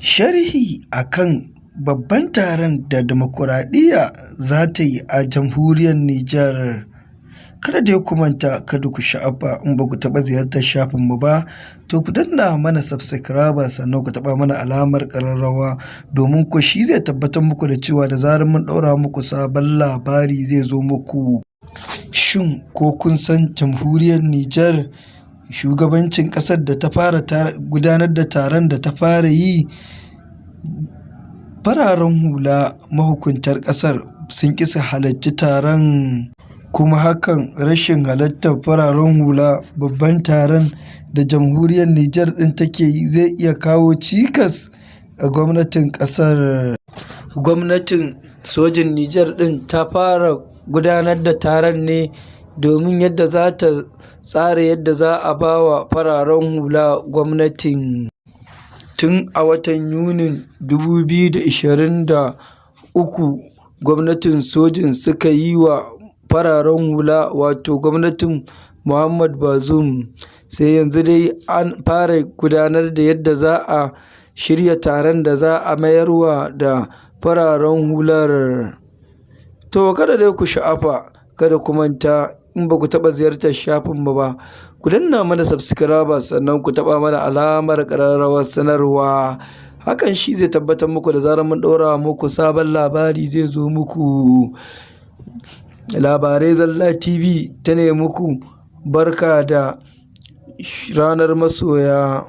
Sharhi a kan babban taron da dimokuraɗiyya za ta yi a jamhuriyar Nijar. Kada dai ku manta, kada ku sha'afa, in ba ku taɓa ziyartar shafinmu ba, to ku danna mana subscriber sannan ku taɓa mana alamar ƙararrawa, domin ko shi zai tabbatar muku da cewa da zarar mun ɗaura muku sabon labari zai zo muku. Shin ko kun san jamhuriyar Nijar shugabancin ƙasar da ta fara gudanar da taron da ta fara yi? Fararen hula mahukuntar ƙasar sun ƙi su halarci taron, kuma hakan rashin halartar fararen hula babban taron da jamhuriyar Nijar ɗin take yi zai iya kawo cikas a gwamnatin ƙasar. Gwamnatin sojin Nijar ɗin ta fara gudanar da taron ne domin yadda za ta tsara yadda za a ba wa fararen hula gwamnatin. Tun a watan Yunin 2023 gwamnatin sojin suka yi wa fararen hula, wato gwamnatin Muhammad Bazoum, sai yanzu dai an fara gudanar da yadda za a shirya taron da za a mayarwa da fararen hular. To kada dai ku sha'afa, kada ku manta, in ba ku taɓa ziyartar shafinmu ba, ku danna mana subscriber sannan ku taɓa mana alamar ƙararrawar sanarwa. Hakan shi zai tabbatar muku da zarar mun ɗora muku sabon labari zai zo muku. Labarai Zalla TV ta ne muku barka da ranar masoya.